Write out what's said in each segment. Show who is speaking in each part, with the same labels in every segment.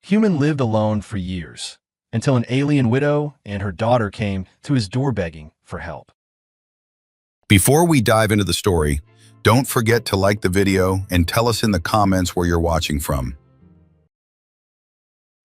Speaker 1: Human lived alone for years, until an alien widow and her daughter came to his door begging for help.
Speaker 2: Before we dive into the story, don't forget to like the video and tell us in the comments where you're watching from.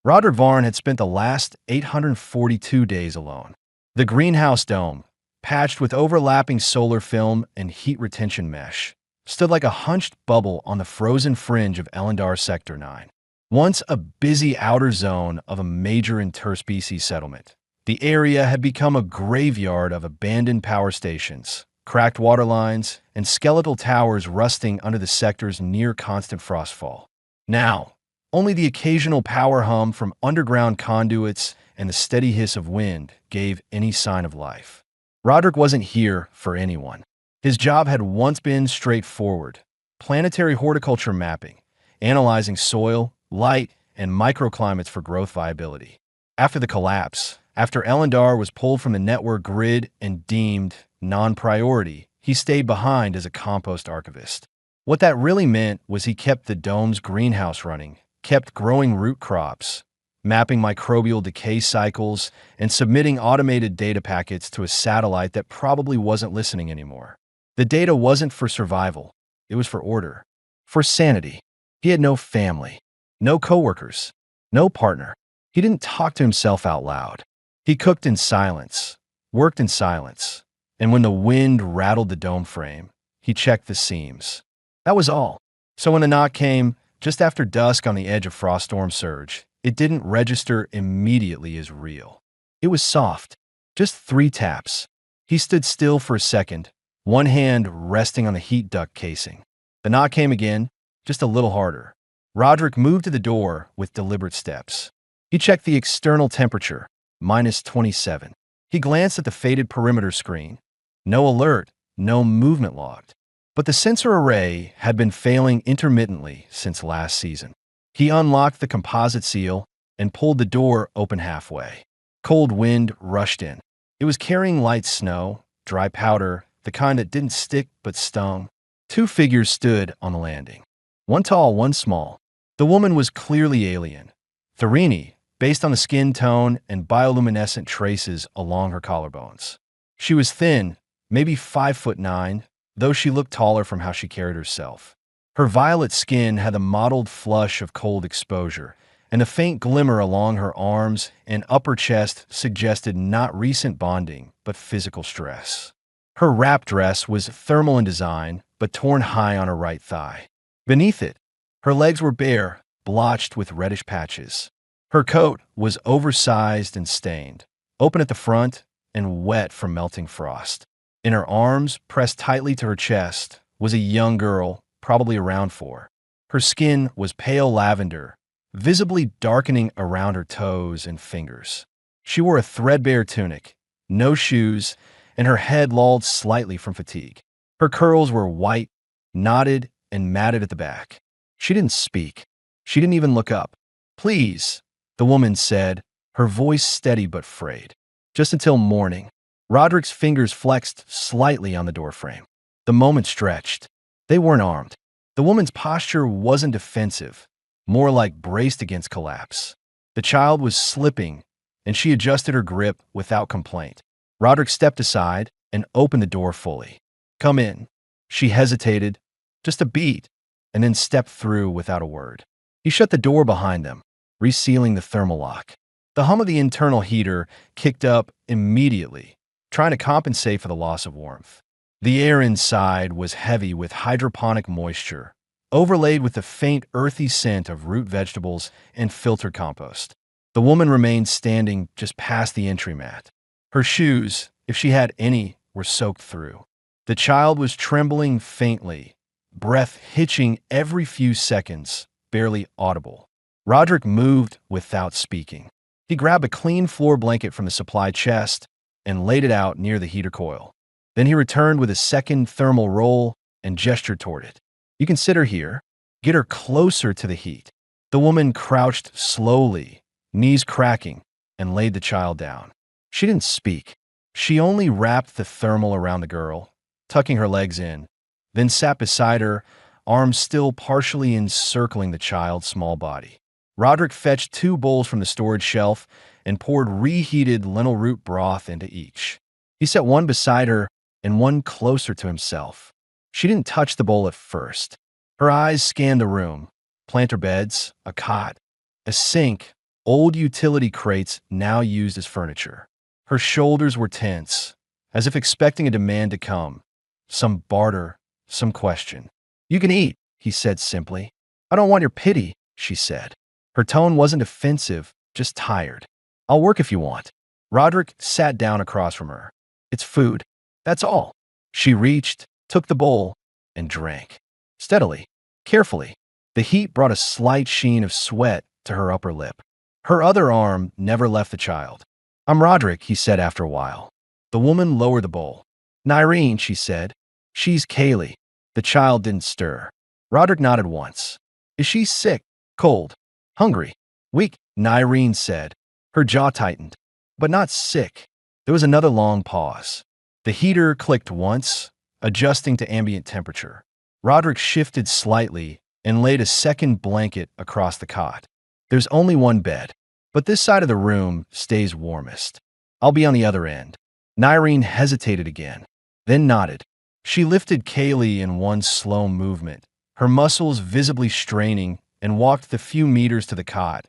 Speaker 1: Roderick Varn had spent the last 842 days alone. The greenhouse dome, patched with overlapping solar film and heat retention mesh, stood like a hunched bubble on the frozen fringe of Elendar Sector 9. Once a busy outer zone of a major interspecies settlement, the area had become a graveyard of abandoned power stations, cracked water lines, and skeletal towers rusting under the sector's near-constant frostfall. Now, only the occasional power hum from underground conduits and the steady hiss of wind gave any sign of life. Roderick wasn't here for anyone. His job had once been straightforward: planetary horticulture mapping, analyzing soil, light, and microclimates for growth viability. After the collapse, after Elendar was pulled from the network grid and deemed non-priority, he stayed behind as a compost archivist. What that really meant was he kept the dome's greenhouse running, kept growing root crops, mapping microbial decay cycles, and submitting automated data packets to a satellite that probably wasn't listening anymore. The data wasn't for survival. It was for order, for sanity. He had no family, no coworkers, no partner. He didn't talk to himself out loud. He cooked in silence, worked in silence, and when the wind rattled the dome frame, he checked the seams. That was all. So when the knock came, just after dusk on the edge of Froststorm Surge, it didn't register immediately as real. It was soft, just 3 taps. He stood still for a second, one hand resting on the heat duct casing. The knock came again, just a little harder. Roderick moved to the door with deliberate steps. He checked the external temperature, -27. He glanced at the faded perimeter screen. No alert, no movement logged. But the sensor array had been failing intermittently since last season. He unlocked the composite seal and pulled the door open halfway. Cold wind rushed in. It was carrying light snow, dry powder, the kind that didn't stick but stung. 2 figures stood on the landing. One tall, one small. The woman was clearly alien. Therini, based on the skin tone and bioluminescent traces along her collarbones. She was thin, maybe 5'9", though she looked taller from how she carried herself. Her violet skin had a mottled flush of cold exposure, and a faint glimmer along her arms and upper chest suggested not recent bonding, but physical stress. Her wrap dress was thermal in design, but torn high on her right thigh. Beneath it, her legs were bare, blotched with reddish patches. Her coat was oversized and stained, open at the front and wet from melting frost. In her arms, pressed tightly to her chest, was a young girl, probably around 4. Her skin was pale lavender, visibly darkening around her toes and fingers. She wore a threadbare tunic, no shoes, and her head lolled slightly from fatigue. Her curls were white, knotted, and matted at the back. She didn't speak. She didn't even look up. "Please," the woman said, her voice steady but frayed. "Just until morning." Roderick's fingers flexed slightly on the doorframe. The moment stretched. They weren't armed. The woman's posture wasn't defensive, more like braced against collapse. The child was slipping, and she adjusted her grip without complaint. Roderick stepped aside and opened the door fully. "Come in." She hesitated, just a beat, and then stepped through without a word. He shut the door behind them, resealing the thermal lock. The hum of the internal heater kicked up immediately, trying to compensate for the loss of warmth. The air inside was heavy with hydroponic moisture, overlaid with the faint earthy scent of root vegetables and filtered compost. The woman remained standing just past the entry mat. Her shoes, if she had any, were soaked through. The child was trembling faintly, breath hitching every few seconds, barely audible. Roderick moved without speaking. He grabbed a clean floor blanket from the supply chest and laid it out near the heater coil. Then he returned with a second thermal roll and gestured toward it. "You can sit her here. Get her closer to the heat." The woman crouched slowly, knees cracking, and laid the child down. She didn't speak. She only wrapped the thermal around the girl, tucking her legs in, then sat beside her, arms still partially encircling the child's small body. Roderick fetched 2 bowls from the storage shelf and poured reheated lentil root broth into each. He set one beside her and one closer to himself. She didn't touch the bowl at first. Her eyes scanned the room. Planter beds, a cot, a sink, old utility crates now used as furniture. Her shoulders were tense, as if expecting a demand to come. Some barter, some question. "You can eat," he said simply. "I don't want your pity," she said. Her tone wasn't offensive, just tired. "I'll work if you want." Roderick sat down across from her. "It's food. That's all." She reached, took the bowl, and drank. Steadily, carefully. The heat brought a slight sheen of sweat to her upper lip. Her other arm never left the child. "I'm Roderick," he said after a while. The woman lowered the bowl. "Narration," she said. "She's Kaylee." The child didn't stir. Roderick nodded once. "Is she sick? Cold? Hungry? Weak?" Narration said. Her jaw tightened. "But not sick." There was another long pause. The heater clicked once, adjusting to ambient temperature. Roderick shifted slightly and laid a second blanket across the cot. "There's only one bed, but this side of the room stays warmest. I'll be on the other end." Narration hesitated again, then nodded. She lifted Kaylee in one slow movement, her muscles visibly straining, and walked the few meters to the cot,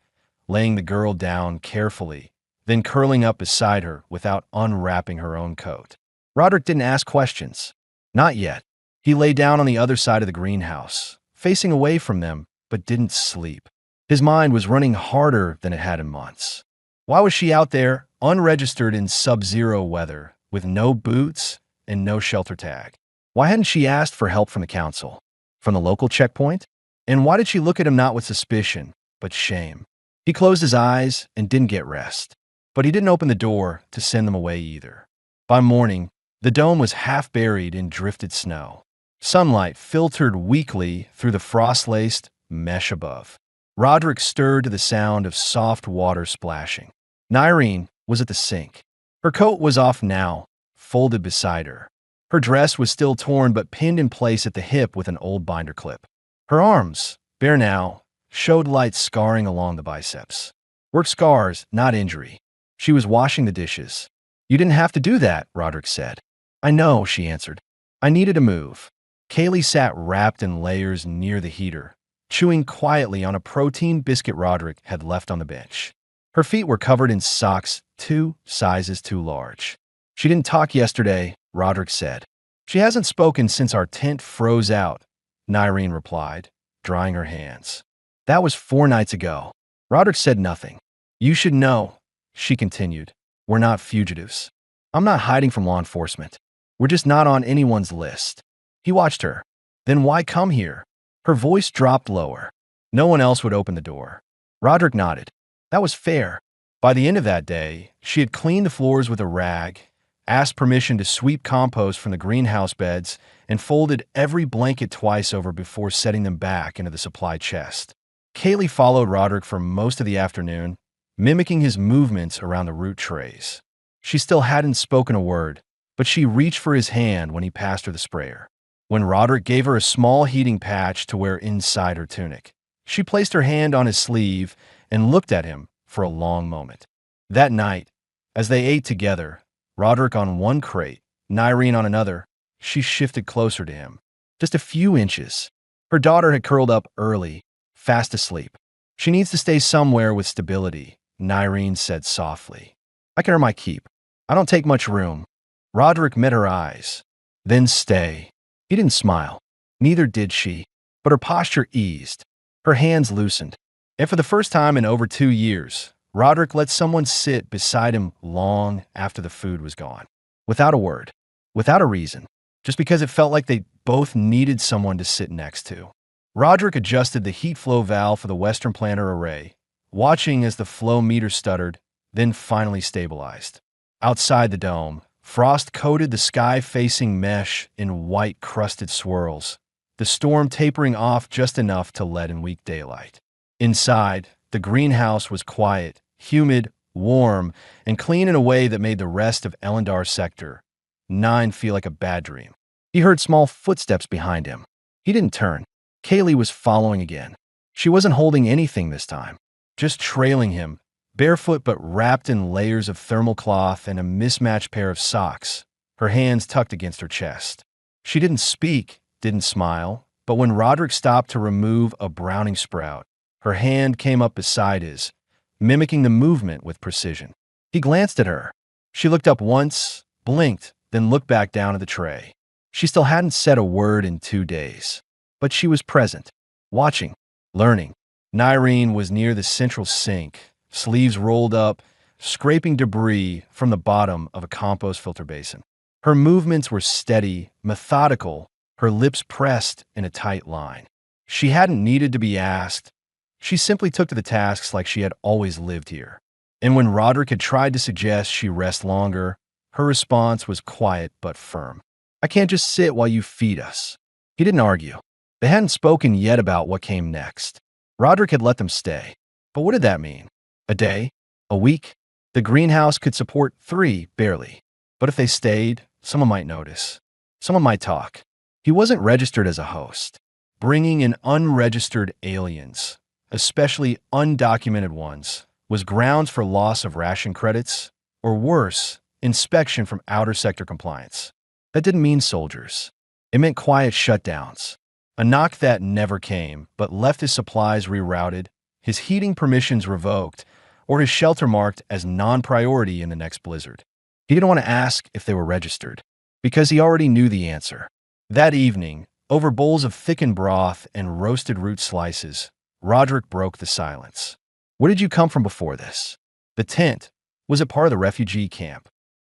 Speaker 1: laying the girl down carefully, then curling up beside her without unwrapping her own coat. Roderick didn't ask questions. Not yet. He lay down on the other side of the greenhouse, facing away from them, but didn't sleep. His mind was running harder than it had in months. Why was she out there, unregistered in sub-zero weather, with no boots and no shelter tag? Why hadn't she asked for help from the council? From the local checkpoint? And why did she look at him not with suspicion, but shame? He closed his eyes and didn't get rest. But he didn't open the door to send them away either. By morning, the dome was half buried in drifted snow. Sunlight filtered weakly through the frost-laced mesh above. Roderick stirred to the sound of soft water splashing. Narration was at the sink. Her coat was off now, folded beside her. Her dress was still torn but pinned in place at the hip with an old binder clip. Her arms, bare now, showed light scarring along the biceps. Work scars, not injury. She was washing the dishes. "You didn't have to do that," Roderick said. "I know," she answered. "I needed to move." Kaylee sat wrapped in layers near the heater, chewing quietly on a protein biscuit Roderick had left on the bench. Her feet were covered in socks 2 sizes too large. "She didn't talk yesterday," Roderick said. "She hasn't spoken since our tent froze out," Narration replied, drying her hands. "That was 4 nights ago." Roderick said nothing. "You should know," she continued. "We're not fugitives. I'm not hiding from law enforcement. We're just not on anyone's list." He watched her. "Then why come here?" Her voice dropped lower. No one else would open the door. Roderick nodded. That was fair. By the end of that day, she had cleaned the floors with a rag, asked permission to sweep compost from the greenhouse beds, and folded every blanket twice over before setting them back into the supply chest. Kaylee followed Roderick for most of the afternoon, mimicking his movements around the root trays. She still hadn't spoken a word, but she reached for his hand when he passed her the sprayer. When Roderick gave her a small heating patch to wear inside her tunic, she placed her hand on his sleeve and looked at him for a long moment. That night, as they ate together, Roderick on one crate, Narration on another, she shifted closer to him. Just a few inches. Her daughter had curled up early, fast asleep. "She needs to stay somewhere with stability," Narration said softly. "I can earn my keep. I don't take much room." Roderick met her eyes. "Then stay." He didn't smile. Neither did she, but her posture eased. Her hands loosened. And for the first time in over 2 years, Roderick let someone sit beside him long after the food was gone. Without a word. Without a reason. Just because it felt like they both needed someone to sit next to. Roderick adjusted the heat flow valve for the Western planter array, watching as the flow meter stuttered, then finally stabilized. Outside the dome, frost coated the sky-facing mesh in white crusted swirls, the storm tapering off just enough to let in weak daylight. Inside, the greenhouse was quiet, humid, warm, and clean in a way that made the rest of Ellendar's sector 9 feel like a bad dream. He heard small footsteps behind him. He didn't turn. Kaylee was following again. She wasn't holding anything this time. just trailing him, barefoot but wrapped in layers of thermal cloth and a mismatched pair of socks, her hands tucked against her chest. She didn't speak, didn't smile, but when Roderick stopped to remove a browning sprout, her hand came up beside his, mimicking the movement with precision. He glanced at her. She looked up once, blinked, then looked back down at the tray. She still hadn't said a word in 2 days, but she was present, watching, learning. Narration was near the central sink, sleeves rolled up, scraping debris from the bottom of a compost filter basin. Her movements were steady, methodical, her lips pressed in a tight line. She hadn't needed to be asked. She simply took to the tasks like she had always lived here. And when Roderick had tried to suggest she rest longer, her response was quiet but firm. "I can't just sit while you feed us." He didn't argue. They hadn't spoken yet about what came next. Roderick had let them stay. But what did that mean? A day? A week? The greenhouse could support 3, barely. But if they stayed, someone might notice. Someone might talk. He wasn't registered as a host. Bringing in unregistered aliens, especially undocumented ones, was grounds for loss of ration credits, or worse, inspection from outer sector compliance. That didn't mean soldiers. It meant quiet shutdowns. A knock that never came, but left his supplies rerouted, his heating permissions revoked, or his shelter marked as non-priority in the next blizzard. He didn't want to ask if they were registered, because he already knew the answer. That evening, over bowls of thickened broth and roasted root slices, Roderick broke the silence. "Where did you come from before this?" The tent. Was it part of the refugee camp?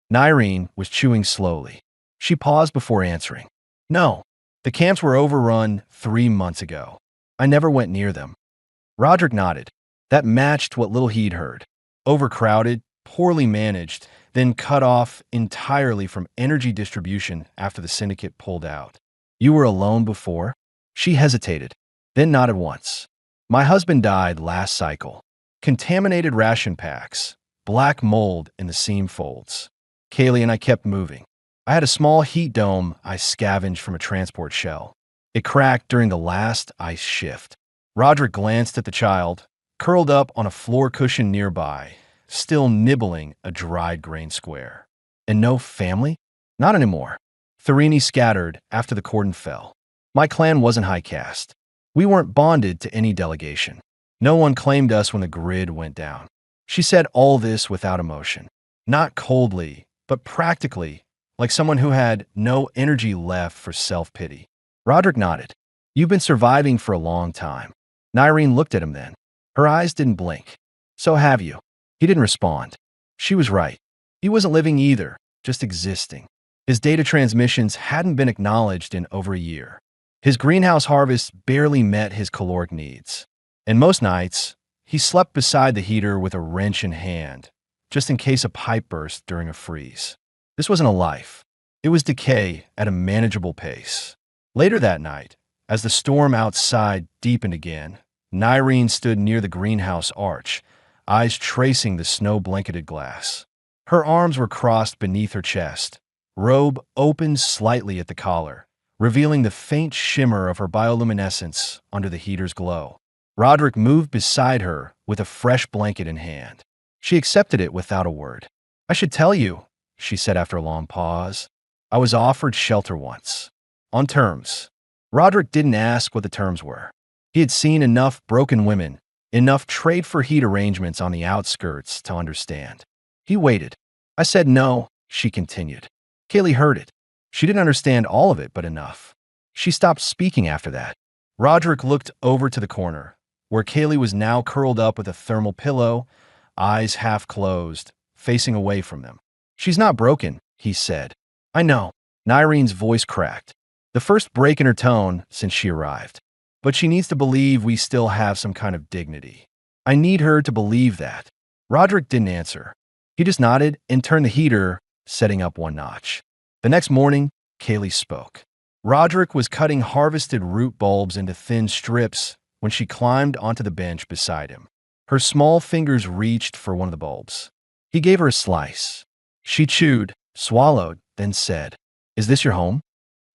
Speaker 1: Narration was chewing slowly. She paused before answering. "No. The camps were overrun 3 months ago. I never went near them." Roderick nodded. That matched what little he'd heard. Overcrowded, poorly managed, then cut off entirely from energy distribution after the syndicate pulled out. "You were alone before?" She hesitated, then nodded once. "My husband died last cycle. Contaminated ration packs, black mold in the seam folds. Kaylee and I kept moving. I had a small heat dome I scavenged from a transport shell. It cracked during the last ice shift." Roderick glanced at the child, curled up on a floor cushion nearby, still nibbling a dried grain square. "And no family?" "Not anymore. Tharini scattered after the cordon fell. My clan wasn't high caste. We weren't bonded to any delegation. No one claimed us when the grid went down." She said all this without emotion. Not coldly, but practically, like someone who had no energy left for self-pity. Roderick nodded. "You've been surviving for a long time." Narration looked at him then. Her eyes didn't blink. "So have you." He didn't respond. She was right. He wasn't living either, just existing. His data transmissions hadn't been acknowledged in over a year. His greenhouse harvest barely met his caloric needs. And most nights, he slept beside the heater with a wrench in hand, just in case a pipe burst during a freeze. This wasn't a life. It was decay at a manageable pace. Later that night, as the storm outside deepened again, Narration stood near the greenhouse arch, eyes tracing the snow-blanketed glass. Her arms were crossed beneath her chest, robe opened slightly at the collar, revealing the faint shimmer of her bioluminescence under the heater's glow. Roderick moved beside her with a fresh blanket in hand. She accepted it without a word. "I should tell you," she said after a long pause. "I was offered shelter once. On terms." Roderick didn't ask what the terms were. He had seen enough broken women, enough trade for heat arrangements on the outskirts to understand. He waited. "I said no," she continued. Kaylee heard it. She didn't understand all of it, but enough. She stopped speaking after that. Roderick looked over to the corner, where Kaylee was now curled up with a thermal pillow, eyes half closed, facing away from them. "She's not broken," he said. "I know." Naration's voice cracked. The first break in her tone since she arrived. "But she needs to believe we still have some kind of dignity. I need her to believe that." Roderick didn't answer. He just nodded and turned the heater, setting up one notch. The next morning, Kaylee spoke. Roderick was cutting harvested root bulbs into thin strips when she climbed onto the bench beside him. Her small fingers reached for one of the bulbs. He gave her a slice. She chewed, swallowed, then said, "Is this your home?"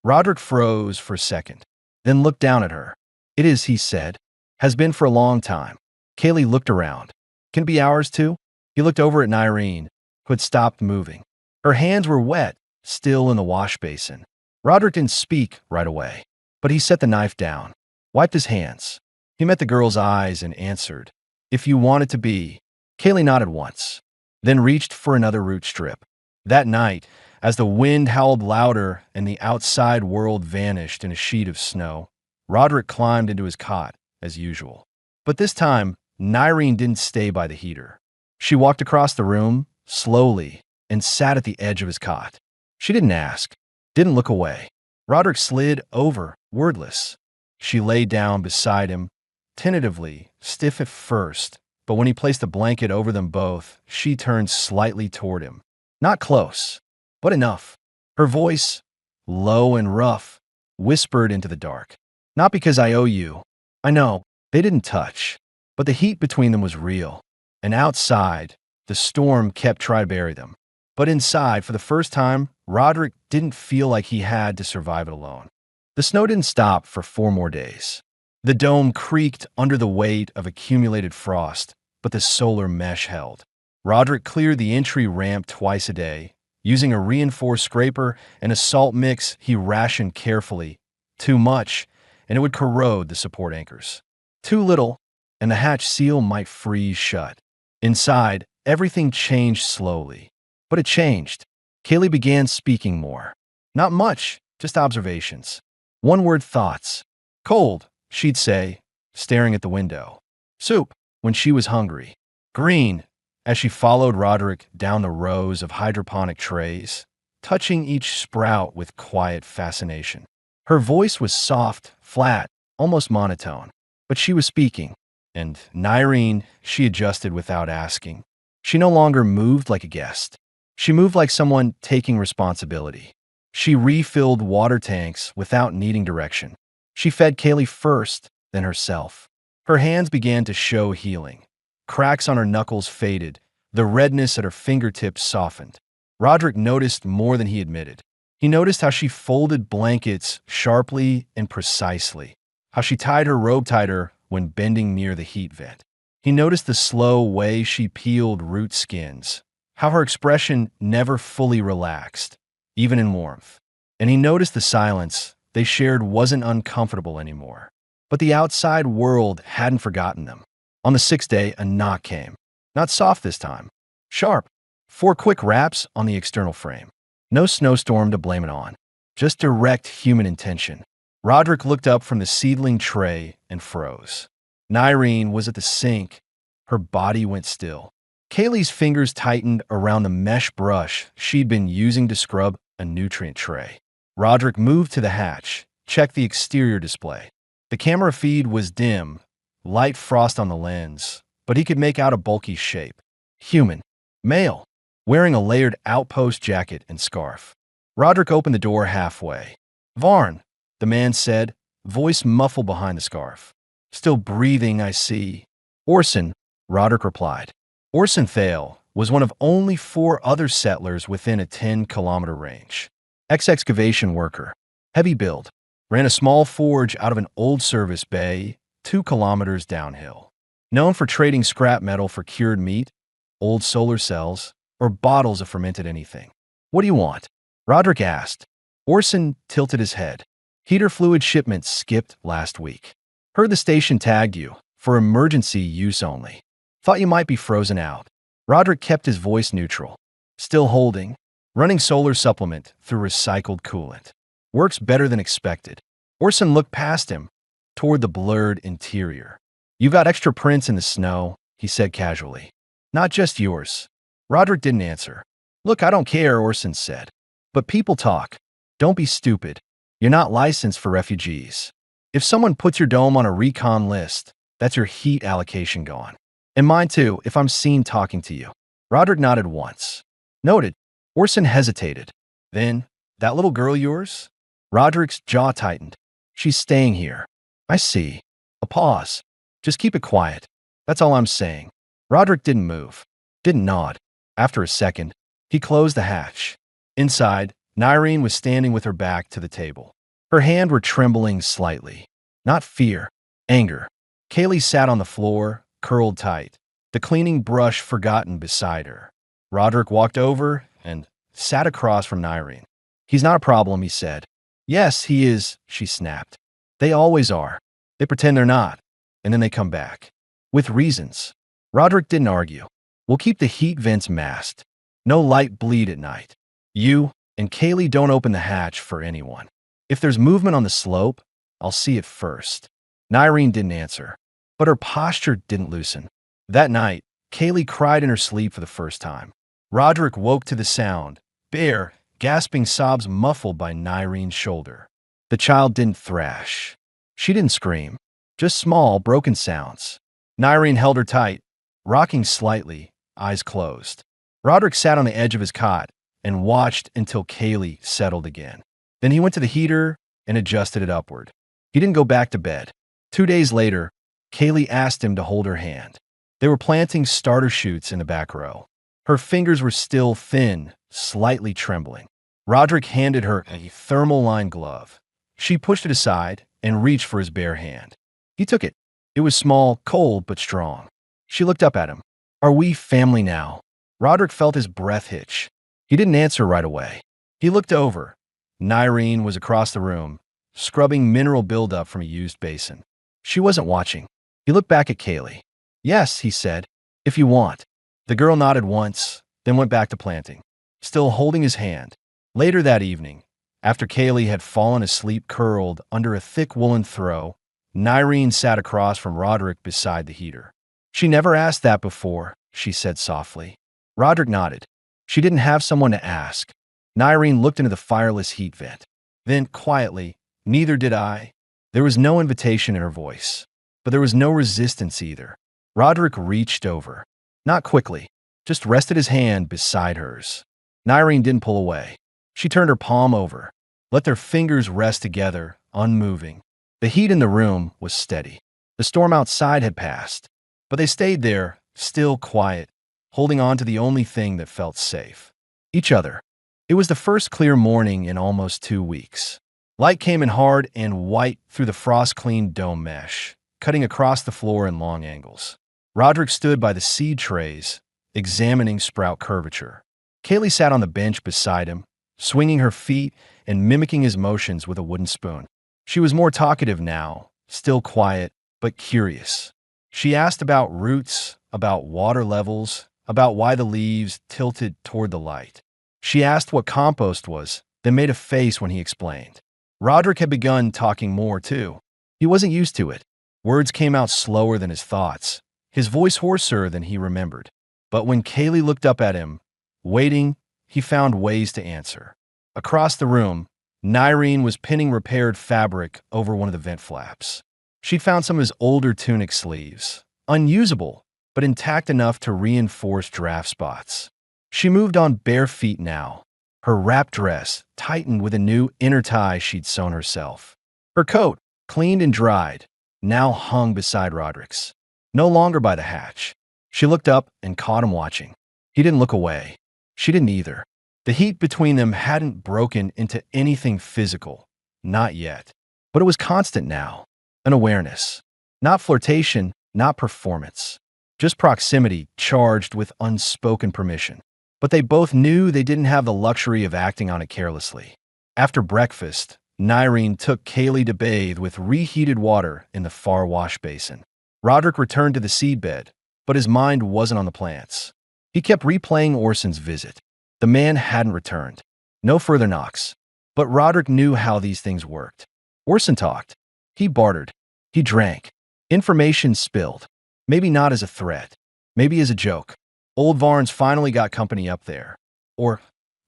Speaker 1: Roderick froze for a second, then looked down at her. "It is," he said. "Has been for a long time." Kaylee looked around. Can it be ours too? He looked over at Narration, who had stopped moving. Her hands were wet, still in the wash basin. Roderick didn't speak right away, but he set the knife down, wiped his hands. He met the girl's eyes and answered, "If you want it to be." Kaylee nodded once, then reached for another root strip. That night, as the wind howled louder and the outside world vanished in a sheet of snow, Roderick climbed into his cot, as usual. But this time, Narration didn't stay by the heater. She walked across the room, slowly, and sat at the edge of his cot. She didn't ask, didn't look away. Roderick slid over, wordless. She lay down beside him, tentatively, stiff at first, but when he placed a blanket over them both, she turned slightly toward him. Not close, but enough. Her voice, low and rough, whispered into the dark. "Not because I owe you. I know." They didn't touch, but the heat between them was real. And outside, the storm kept trying to bury them. But inside, for the first time, Roderick didn't feel like he had to survive it alone. The snow didn't stop for 4 more days. The dome creaked under the weight of accumulated frost, but the solar mesh held. Roderick cleared the entry ramp twice a day, using a reinforced scraper and a salt mix he rationed carefully. Too much, and it would corrode the support anchors. Too little, and the hatch seal might freeze shut. Inside, everything changed slowly. But it changed. Kaylee began speaking more. Not much, just observations. One-word thoughts. "Cold," she'd say, staring at the window. "Soup," when she was hungry. "Green," as she followed Roderick down the rows of hydroponic trays, touching each sprout with quiet fascination. Her voice was soft, flat, almost monotone, but she was speaking. And Narration, she adjusted without asking. She no longer moved like a guest. She moved like someone taking responsibility. She refilled water tanks without needing direction. She fed Kaylee first, then herself. Her hands began to show healing. Cracks on her knuckles faded. The redness at her fingertips softened. Roderick noticed more than he admitted. He noticed how she folded blankets sharply and precisely, how she tied her robe tighter when bending near the heat vent. He noticed the slow way she peeled root skins, how her expression never fully relaxed, even in warmth. And he noticed the silence they shared wasn't uncomfortable anymore. But the outside world hadn't forgotten them. On the 6th day, a knock came. Not soft this time. Sharp. 4 quick raps on the external frame. No snowstorm to blame it on. Just direct human intention. Roderick looked up from the seedling tray and froze. Narration was at the sink. Her body went still. Kaylee's fingers tightened around the mesh brush she'd been using to scrub a nutrient tray. Roderick moved to the hatch, checked the exterior display. The camera feed was dim, light frost on the lens, but he could make out a bulky shape. Human. Male. Wearing a layered outpost jacket and scarf. Roderick opened the door halfway. "Varn," the man said, voice muffled behind the scarf. "Still breathing, I see." "Orson," Roderick replied. Orson Thale was one of only 4 other settlers within a 10-kilometer range. Ex-excavation worker. Heavy build. Ran a small forge out of an old service bay 2 kilometers downhill. Known for trading scrap metal for cured meat, old solar cells, or bottles of fermented anything. "What do you want?" Roderick asked. Orson tilted his head. "Heater fluid shipments skipped last week. Heard the station tagged you, for emergency use only. Thought you might be frozen out." Roderick kept his voice neutral. "Still holding. Running solar supplement through recycled coolant. Works better than expected." Orson looked past him, toward the blurred interior. "You've got extra prints in the snow," he said casually. "Not just yours." Roderick didn't answer. "Look, I don't care," Orson said. "But people talk. Don't be stupid. You're not licensed for refugees. If someone puts your dome on a recon list, that's your heat allocation gone. And mine too, if I'm seen talking to you." Roderick nodded once. "Noted." Orson hesitated. "Then, that little girl yours?" Roderick's jaw tightened. "She's staying here." "I see." A pause. "Just keep it quiet. That's all I'm saying." Roderick didn't move. Didn't nod. After a second, he closed the hatch. Inside, Narration was standing with her back to the table. Her hands were trembling slightly. Not fear, anger. Kaylee sat on the floor, curled tight, the cleaning brush forgotten beside her. Roderick walked over and sat across from Narration. "He's not a problem," he said. "Yes, he is," she snapped. "They always are. They pretend they're not, and then they come back. With reasons." Roderick didn't argue. "We'll keep the heat vents masked. No light bleed at night. You and Kaylee don't open the hatch for anyone. If there's movement on the slope, I'll see it first." Narration didn't answer, but her posture didn't loosen. That night, Kaylee cried in her sleep for the first time. Roderick woke to the sound, bare, gasping sobs muffled by Naration's shoulder. The child didn't thrash. She didn't scream, just small, broken sounds. Narration held her tight, rocking slightly, eyes closed. Roderick sat on the edge of his cot and watched until Kaylee settled again. Then he went to the heater and adjusted it upward. He didn't go back to bed. 2 days later, Kaylee asked him to hold her hand. They were planting starter shoots in the back row. Her fingers were still thin, slightly trembling. Roderick handed her a thermal-lined glove. She pushed it aside and reached for his bare hand. He took it. It was small, cold, but strong. She looked up at him. "Are we family now?" Roderick felt his breath hitch. He didn't answer right away. He looked over. Narration was across the room, scrubbing mineral buildup from a used basin. She wasn't watching. He looked back at Kaylee. "Yes," he said, "if you want." The girl nodded once, then went back to planting, still holding his hand. Later that evening, after Kaylee had fallen asleep curled under a thick woolen throw, Narration sat across from Roderick beside the heater. "She never asked that before," she said softly. Roderick nodded. She didn't have someone to ask. Narration looked into the fireless heat vent. Then, quietly, "Neither did I." There was no invitation in her voice, but there was no resistance either. Roderick reached over. Not quickly, just rested his hand beside hers. Narration didn't pull away. She turned her palm over, let their fingers rest together, unmoving. The heat in the room was steady. The storm outside had passed, but they stayed there, still quiet, holding on to the only thing that felt safe. Each other. It was the first clear morning in almost 2 weeks. Light came in hard and white through the frost-cleaned dome mesh, cutting across the floor in long angles. Roderick stood by the seed trays, examining sprout curvature. Kaylee sat on the bench beside him, swinging her feet and mimicking his motions with a wooden spoon. She was more talkative now, still quiet, but curious. She asked about roots, about water levels, about why the leaves tilted toward the light. She asked what compost was, then made a face when he explained. Roderick had begun talking more, too. He wasn't used to it. Words came out slower than his thoughts, his voice hoarser than he remembered. But when Kaylee looked up at him, waiting, he found ways to answer. Across the room, Narration was pinning repaired fabric over one of the vent flaps. She'd found some of his older tunic sleeves, unusable, but intact enough to reinforce draft spots. She moved on bare feet now, her wrap dress tightened with a new inner tie she'd sewn herself. Her coat, cleaned and dried, now hung beside Roderick's, no longer by the hatch. She looked up and caught him watching. He didn't look away. She didn't either. The heat between them hadn't broken into anything physical, not yet. But it was constant now, an awareness. Not flirtation, not performance. Just proximity charged with unspoken permission. But they both knew they didn't have the luxury of acting on it carelessly. After breakfast, Narration took Kaylee to bathe with reheated water in the far wash basin. Roderick returned to the seedbed, but his mind wasn't on the plants. He kept replaying Orson's visit. The man hadn't returned. No further knocks. But Roderick knew how these things worked. Orson talked. He bartered. He drank. Information spilled. Maybe not as a threat. Maybe as a joke. Old Varnes finally got company up there. Or,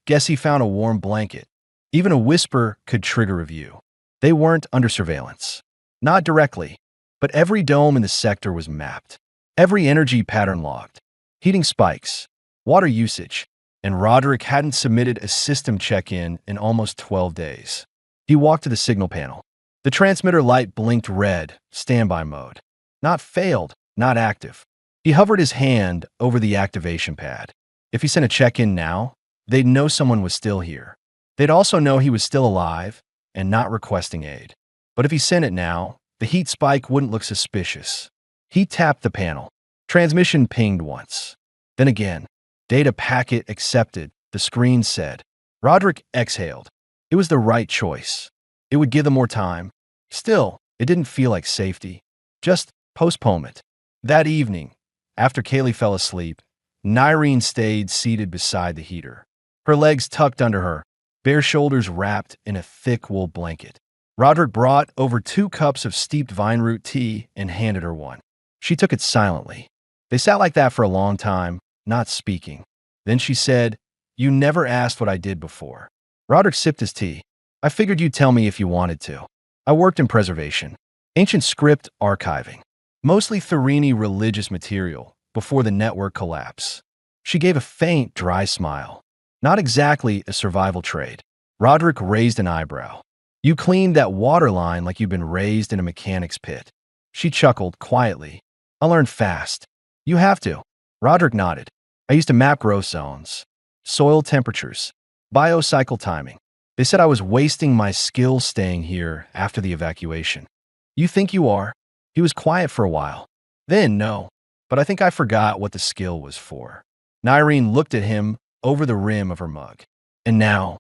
Speaker 1: guess he found a warm blanket. Even a whisper could trigger review. They weren't under surveillance. Not directly, but every dome in the sector was mapped. Every energy pattern logged. Heating spikes, water usage, and Roderick hadn't submitted a system check-in in almost 12 days. He walked to the signal panel. The transmitter light blinked red, standby mode. Not failed, not active. He hovered his hand over the activation pad. If he sent a check-in now, they'd know someone was still here. They'd also know he was still alive and not requesting aid. But if he sent it now, the heat spike wouldn't look suspicious. He tapped the panel. Transmission pinged once. Then again. Data packet accepted, the screen said. Roderick exhaled. It was the right choice. It would give them more time. Still, it didn't feel like safety. Just postponement. That evening, after Kaylee fell asleep, Narration stayed seated beside the heater. Her legs tucked under her, bare shoulders wrapped in a thick wool blanket. Roderick brought over 2 cups of steeped vine root tea and handed her one. She took it silently. They sat like that for a long time, not speaking. Then she said, "You never asked what I did before." Roderick sipped his tea. "I figured you'd tell me if you wanted to. I worked in preservation, ancient script archiving, mostly Therini religious material before the network collapse." She gave a faint, dry smile. "Not exactly a survival trade." Roderick raised an eyebrow. "You cleaned that water line like you'd been raised in a mechanic's pit." She chuckled quietly. "I learned fast." "You have to." Roderick nodded. "I used to map growth zones, soil temperatures, biocycle timing. They said I was wasting my skills staying here after the evacuation." "You think you are?" He was quiet for a while. "Then, no. But I think I forgot what the skill was for." Narration looked at him over the rim of her mug. "And now?"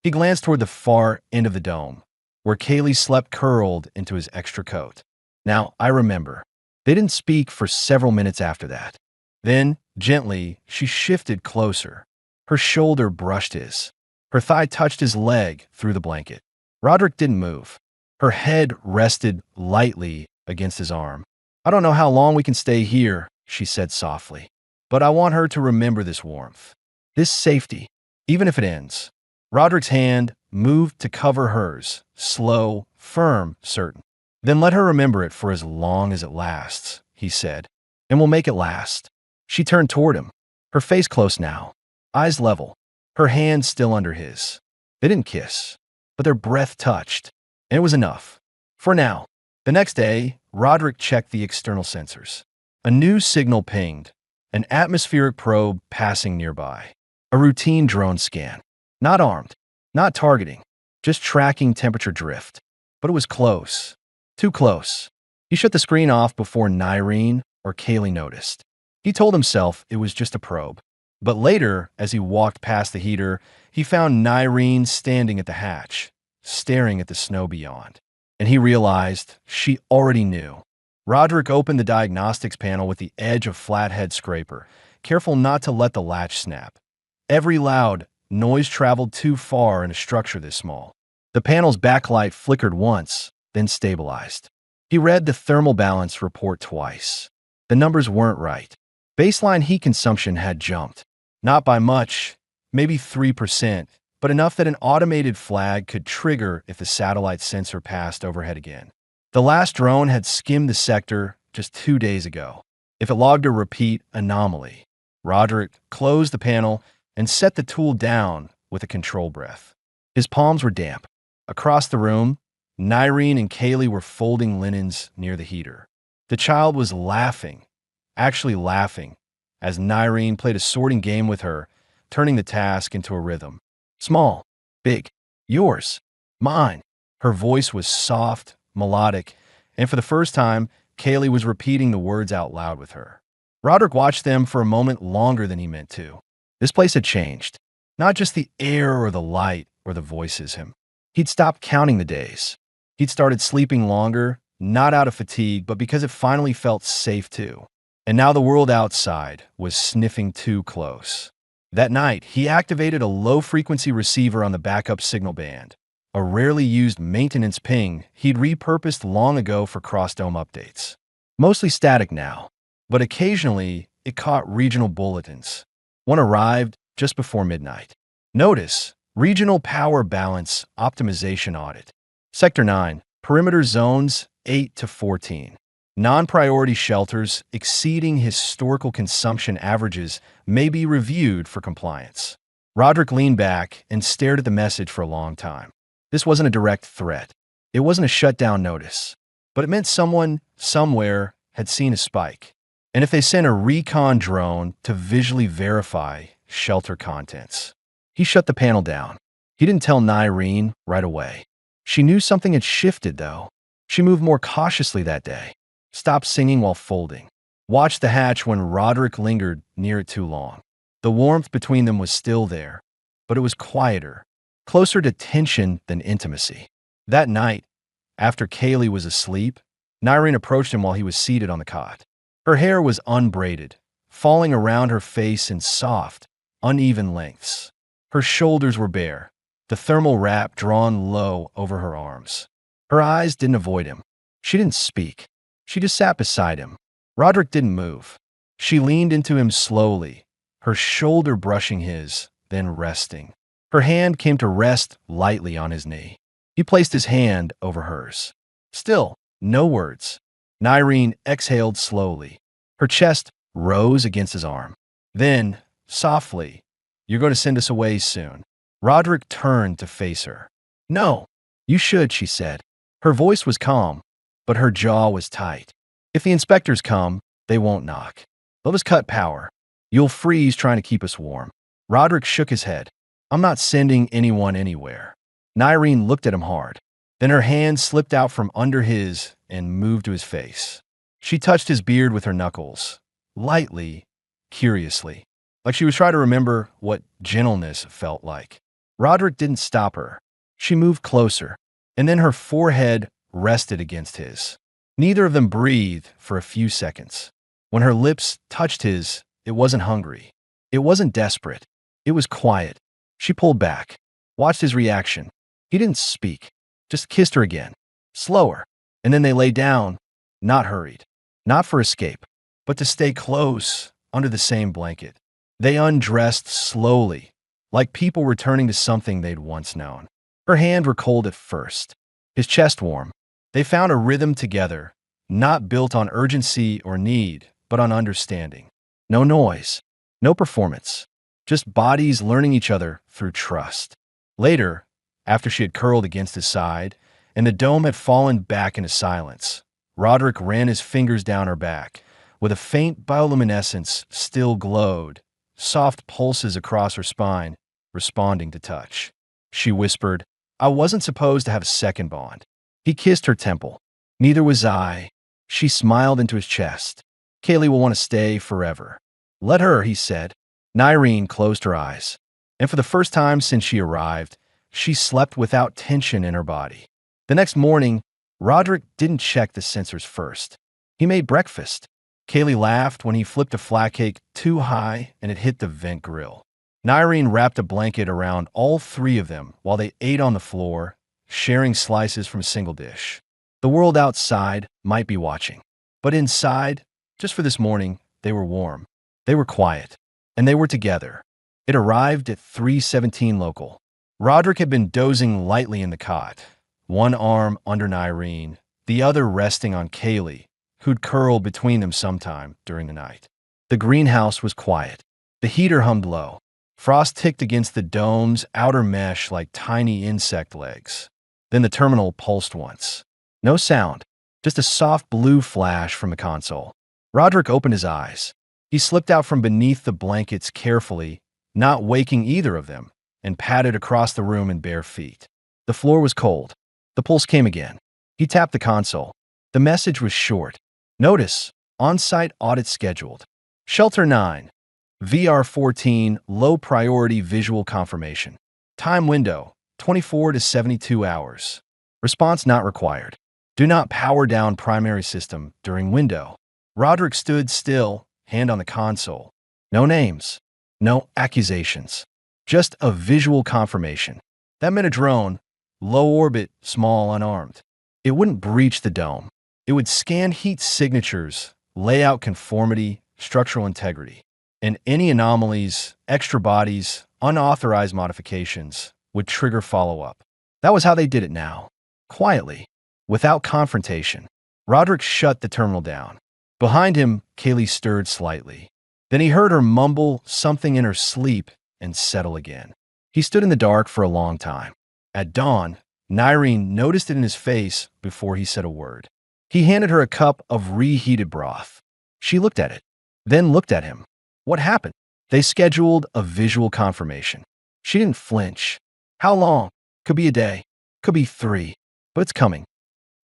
Speaker 1: He glanced toward the far end of the dome, where Kaylee slept curled into his extra coat. "Now, I remember." They didn't speak for several minutes after that. Then, gently, she shifted closer. Her shoulder brushed his. Her thigh touched his leg through the blanket. Roderick didn't move. Her head rested lightly against his arm. "I don't know how long we can stay here," she said softly. "But I want her to remember this warmth, this safety, even if it ends." Roderick's hand moved to cover hers, slow, firm, certain. "Then let her remember it for as long as it lasts," he said. "And we'll make it last." She turned toward him, her face close now, eyes level, her hand still under his. They didn't kiss, but their breath touched, and it was enough. For now. The next day, Roderick checked the external sensors. A new signal pinged, an atmospheric probe passing nearby. A routine drone scan. Not armed, not targeting, just tracking temperature drift. But it was close. Too close. He shut the screen off before Narration or Kaylee noticed. He told himself it was just a probe. But later, as he walked past the heater, he found Narration standing at the hatch, staring at the snow beyond. And he realized she already knew. Roderick opened the diagnostics panel with the edge of flathead scraper, careful not to let the latch snap. Every loud noise traveled too far in a structure this small. The panel's backlight flickered once, then stabilized. He read the thermal balance report twice. The numbers weren't right. Baseline heat consumption had jumped. Not by much, maybe 3%, but enough that an automated flag could trigger if the satellite sensor passed overhead again. The last drone had skimmed the sector just 2 days ago. If it logged a repeat anomaly, Roderick closed the panel and set the tool down with a control breath. His palms were damp. Across the room, Narration and Kaylee were folding linens near the heater. The child was laughing, actually laughing, as Narration played a sorting game with her, turning the task into a rhythm. Small, big, yours, mine. Her voice was soft, melodic, and for the first time, Kaylee was repeating the words out loud with her. Roderick watched them for a moment longer than he meant to. This place had changed. Not just the air or the light or the voices him. He'd stopped counting the days. He'd started sleeping longer, not out of fatigue, but because it finally felt safe too. And now the world outside was sniffing too close. That night, he activated a low-frequency receiver on the backup signal band, a rarely used maintenance ping he'd repurposed long ago for cross-dome updates. Mostly static now, but occasionally it caught regional bulletins. One arrived just before midnight. Notice, Regional Power Balance Optimization Audit. Sector 9, Perimeter Zones 8 to 14. Non-priority shelters exceeding historical consumption averages may be reviewed for compliance. Roderick leaned back and stared at the message for a long time. This wasn't a direct threat. It wasn't a shutdown notice. But it meant someone, somewhere, had seen a spike. And if they sent a recon drone to visually verify shelter contents. He shut the panel down. He didn't tell Narration right away. She knew something had shifted, though. She moved more cautiously that day. Stopped singing while folding. watched the hatch when Roderick lingered near it too long. The warmth between them was still there, but it was quieter, closer to tension than intimacy. That night, after Kaylee was asleep, Narration approached him while he was seated on the cot. Her hair was unbraided, falling around her face in soft, uneven lengths. Her shoulders were bare, the thermal wrap drawn low over her arms. Her eyes didn't avoid him. She didn't speak. She just sat beside him. Roderick didn't move. She leaned into him slowly, her shoulder brushing his, then resting. Her hand came to rest lightly on his knee. He placed his hand over hers. Still, no words. Narration exhaled slowly. Her chest rose against his arm. Then, softly, "You're going to send us away soon." Roderick turned to face her. "No, you should," she said. Her voice was calm, but her jaw was tight. "If the inspectors come, they won't knock. They'll just cut power. You'll freeze trying to keep us warm." Roderick shook his head. "I'm not sending anyone anywhere." Narration looked at him hard. Then her hand slipped out from under his and moved to his face. She touched his beard with her knuckles, lightly, curiously, like she was trying to remember what gentleness felt like. Roderick didn't stop her. She moved closer, and then her forehead rested against his. Neither of them breathed for a few seconds. When her lips touched his, it wasn't hungry. It wasn't desperate. It was quiet. She pulled back, watched his reaction. He didn't speak, just kissed her again, slower, and then they lay down, not hurried, not for escape, but to stay close under the same blanket. They undressed slowly, like people returning to something they'd once known. Her hand were cold at first, his chest warm. They found a rhythm together, not built on urgency or need, but on understanding. No noise, no performance, just bodies learning each other through trust. Later, after she had curled against his side, and the dome had fallen back into silence, Roderick ran his fingers down her back, with a faint bioluminescence still glowed, soft pulses across her spine, responding to touch. She whispered, "I wasn't supposed to have a second bond." He kissed her temple. "Neither was I." She smiled into his chest. "Kaylee will want to stay forever." "Let her," he said. Narration closed her eyes, and for the first time since she arrived, she slept without tension in her body. The next morning, Roderick didn't check the sensors first. He made breakfast. Kaylee laughed when he flipped a flat cake too high and it hit the vent grill. Narration wrapped a blanket around all three of them while they ate on the floor, sharing slices from a single dish. The world outside might be watching, but inside, just for this morning, they were warm. They were quiet, and they were together. It arrived at 3:17 local. Roderick had been dozing lightly in the cot, one arm under Narration, the other resting on Kaylee, who'd curled between them sometime during the night. The greenhouse was quiet. The heater hummed low. Frost ticked against the dome's outer mesh like tiny insect legs. Then the terminal pulsed once. No sound, just a soft blue flash from the console. Roderick opened his eyes. He slipped out from beneath the blankets carefully, not waking either of them, and padded across the room in bare feet. The floor was cold. The pulse came again. He tapped the console. The message was short. "Notice, on-site audit scheduled. Shelter 9. VR14 low priority visual confirmation. Time window 24 to 72 hours. Response not required. Do not power down primary system during window." Roderick stood still, hand on the console. No names, no accusations, just a visual confirmation. That meant a drone, low orbit, small, unarmed. It wouldn't breach the dome. It would scan heat signatures, layout conformity, structural integrity. And any anomalies, extra bodies, unauthorized modifications would trigger follow-up. That was how they did it now. Quietly, without confrontation. Roderick shut the terminal down. Behind him, Kaylee stirred slightly. Then he heard her mumble something in her sleep and settle again. He stood in the dark for a long time. At dawn, Narration noticed it in his face before he said a word. He handed her a cup of reheated broth. She looked at it, then looked at him. What happened? They scheduled a visual confirmation. She didn't flinch. How long? Could be a day. Could be 3. But it's coming.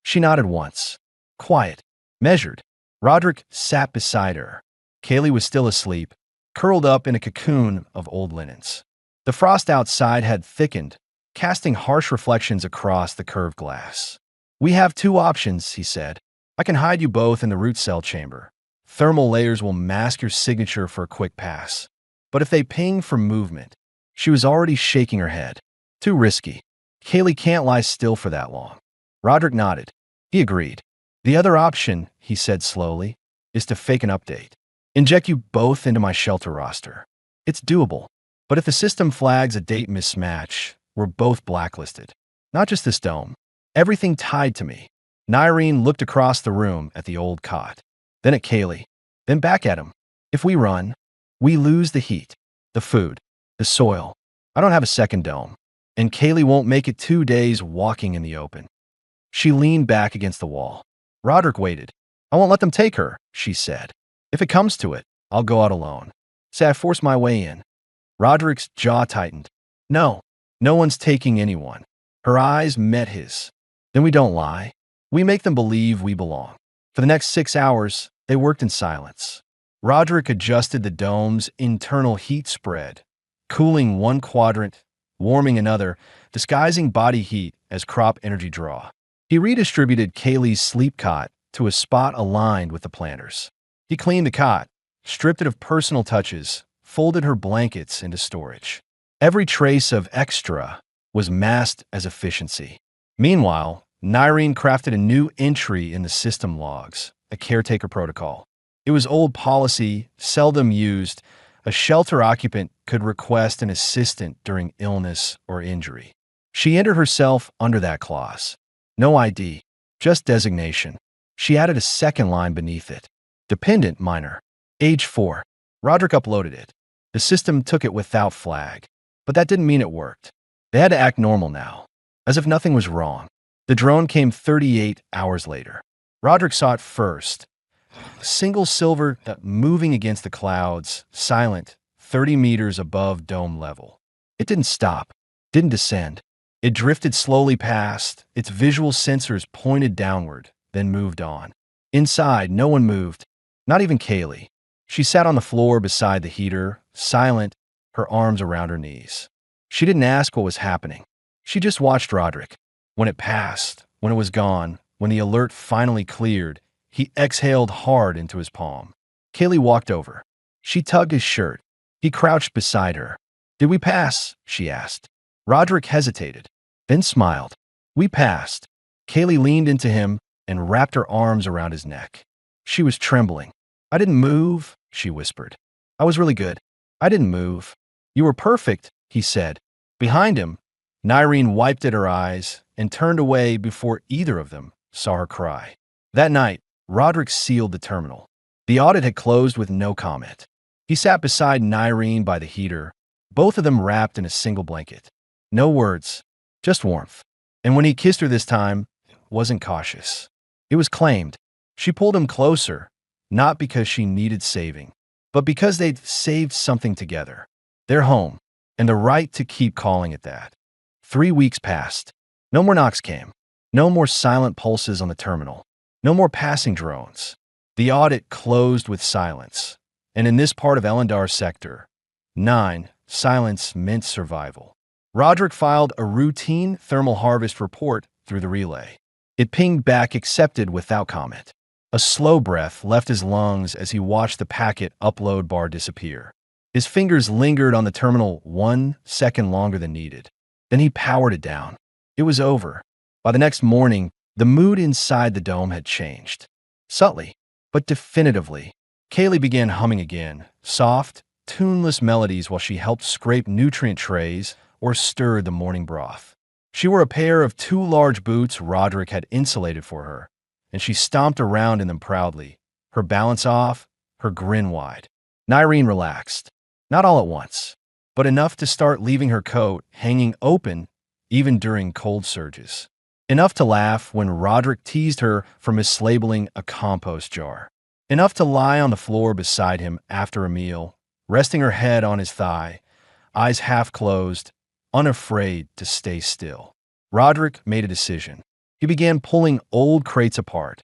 Speaker 1: She nodded once. Quiet. Measured. Roderick sat beside her. Kaylee was still asleep, curled up in a cocoon of old linens. The frost outside had thickened, casting harsh reflections across the curved glass. "We have two options," he said. "I can hide you both in the root cell chamber. Thermal layers will mask your signature for a quick pass. But if they ping for movement—" She was already shaking her head. "Too risky. Kaylee can't lie still for that long." Roderick nodded. He agreed. "The other option," he said slowly, "is to fake an update. Inject you both into my shelter roster. It's doable. But if the system flags a date mismatch, we're both blacklisted. Not just this dome. Everything tied to me." Narration looked across the room at the old cot, then at Kaylee, then back at him. "If we run, we lose the heat, the food, the soil. I don't have a second dome. And Kaylee won't make it 2 days walking in the open." She leaned back against the wall. Roderick waited. "I won't let them take her," she said. "If it comes to it, I'll go out alone. Say I forced my way in." Roderick's jaw tightened. "No, no one's taking anyone." Her eyes met his. "Then we don't lie. We make them believe we belong." For the next 6 hours, they worked in silence. Roderick adjusted the dome's internal heat spread, cooling one quadrant, warming another, disguising body heat as crop energy draw. He redistributed Kaylee's sleep cot to a spot aligned with the planters. He cleaned the cot, stripped it of personal touches, folded her blankets into storage. Every trace of extra was masked as efficiency. Meanwhile, Narration crafted a new entry in the system logs, a caretaker protocol. It was old policy, seldom used. A shelter occupant could request an assistant during illness or injury. She entered herself under that clause. No ID, just designation. She added a second line beneath it. Dependent minor. Age 4. Roderick uploaded it. The system took it without flag. But that didn't mean it worked. They had to act normal now, as if nothing was wrong. The drone came 38 hours later. Roderick saw it first. A single silver moving against the clouds, silent, 30 meters above dome level. It didn't stop, didn't descend. It drifted slowly past, its visual sensors pointed downward, then moved on. Inside, no one moved, not even Kaylee. She sat on the floor beside the heater, silent, her arms around her knees. She didn't ask what was happening. She just watched Roderick. When it passed, when it was gone, when the alert finally cleared, he exhaled hard into his palm. Kaylee walked over. She tugged his shirt. He crouched beside her. "Did we pass?" she asked. Roderick hesitated, then smiled. "We passed." Kaylee leaned into him and wrapped her arms around his neck. She was trembling. "I didn't move," she whispered. "I was really good. I didn't move." "You were perfect," he said. Behind him, Narration wiped at her eyes and turned away before either of them saw her cry. That night, Roderick sealed the terminal. The audit had closed with no comment. He sat beside Narration by the heater, both of them wrapped in a single blanket. No words, just warmth. And when he kissed her this time, it wasn't cautious. It was claimed. She pulled him closer, not because she needed saving, but because they'd saved something together. Their home, and the right to keep calling it that. 3 weeks passed. No more knocks came. No more silent pulses on the terminal. No more passing drones. The audit closed with silence. And in this part of Elendar's sector, 9, silence meant survival. Roderick filed a routine thermal harvest report through the relay. It pinged back accepted without comment. A slow breath left his lungs as he watched the packet upload bar disappear. His fingers lingered on the terminal 1 second longer than needed. Then he powered it down. It was over. By the next morning, the mood inside the dome had changed. Subtly, but definitively. Kaylee began humming again, soft, tuneless melodies while she helped scrape nutrient trays or stirred the morning broth. She wore a pair of 2 large boots Roderick had insulated for her, and she stomped around in them proudly, her balance off, her grin wide. Narration relaxed. Not all at once, but enough to start leaving her coat hanging open even during cold surges. Enough to laugh when Roderick teased her for mislabeling a compost jar. Enough to lie on the floor beside him after a meal, resting her head on his thigh, eyes half closed, unafraid to stay still. Roderick made a decision. He began pulling old crates apart,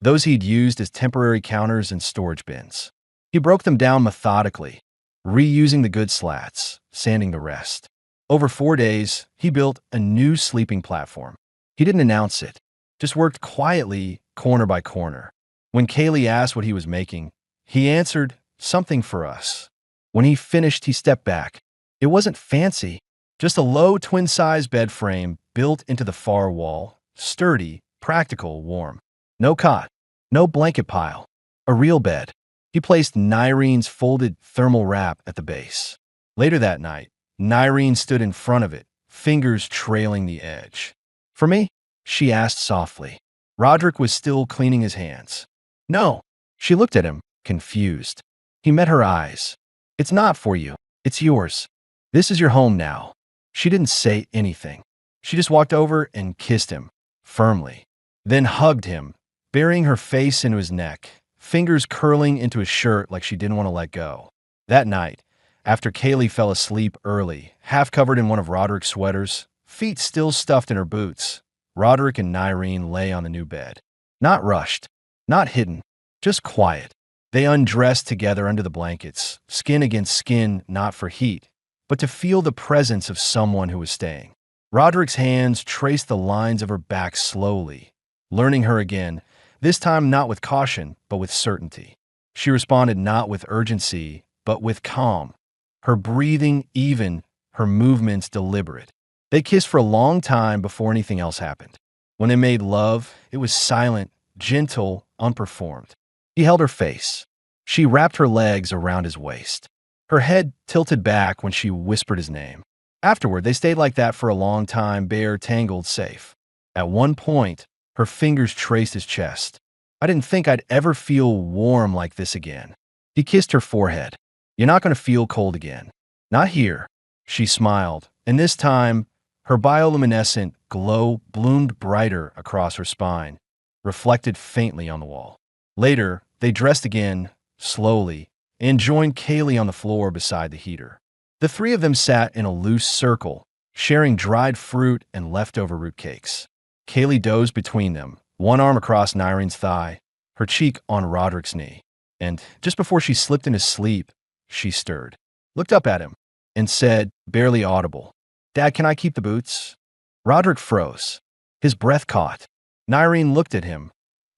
Speaker 1: those he'd used as temporary counters and storage bins. He broke them down methodically, reusing the good slats, sanding the rest. Over 4 days, he built a new sleeping platform. He didn't announce it, just worked quietly, corner by corner. When Kaylee asked what he was making, he answered, "Something for us." When he finished, he stepped back. It wasn't fancy, just a low twin-size bed frame built into the far wall, sturdy, practical, warm. No cot, no blanket pile, a real bed. He placed Nyrene's folded thermal wrap at the base. Later that night, Nyrene stood in front of it, fingers trailing the edge. "For me?" she asked softly. Roderick was still cleaning his hands. "No." She looked at him, confused. He met her eyes. "It's not for you. It's yours. This is your home now." She didn't say anything. She just walked over and kissed him, firmly. Then hugged him, burying her face into his neck, fingers curling into his shirt like she didn't want to let go. That night, after Kaylee fell asleep early, half covered in one of Roderick's sweaters, feet still stuffed in her boots, Roderick and Nyrene lay on the new bed. Not rushed, not hidden, just quiet. They undressed together under the blankets, skin against skin, not for heat, but to feel the presence of someone who was staying. Roderick's hands traced the lines of her back slowly, learning her again, this time not with caution, but with certainty. She responded not with urgency, but with calm. Her breathing even, her movements deliberate. They kissed for a long time before anything else happened. When they made love, it was silent, gentle, unperformed. He held her face. She wrapped her legs around his waist. Her head tilted back when she whispered his name. Afterward, they stayed like that for a long time, bare, tangled, safe. At one point, her fingers traced his chest. "I didn't think I'd ever feel warm like this again." He kissed her forehead. "You're not going to feel cold again. Not here." She smiled, and this time, her bioluminescent glow bloomed brighter across her spine, reflected faintly on the wall. Later, they dressed again, slowly, and joined Kaylee on the floor beside the heater. The three of them sat in a loose circle, sharing dried fruit and leftover root cakes. Kaylee dozed between them, one arm across Nyrene's thigh, her cheek on Roderick's knee. And just before she slipped into sleep, she stirred, looked up at him, and said, barely audible, "Dad, can I keep the boots?" Roderick froze. His breath caught. Nyrene looked at him,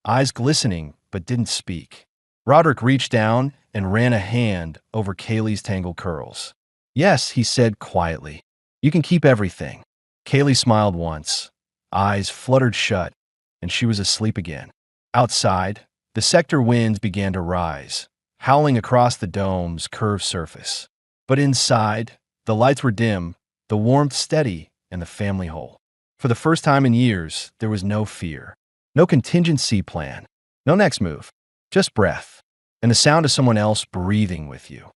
Speaker 1: eyes glistening, but didn't speak. Roderick reached down and ran a hand over Kaylee's tangled curls. "Yes," he said quietly. "You can keep everything." Kaylee smiled once. Eyes fluttered shut, and she was asleep again. Outside, the sector winds began to rise, howling across the dome's curved surface. But inside, the lights were dim, the warmth steady, and the family whole. For the first time in years, there was no fear, no contingency plan, no next move, just breath, and the sound of someone else breathing with you.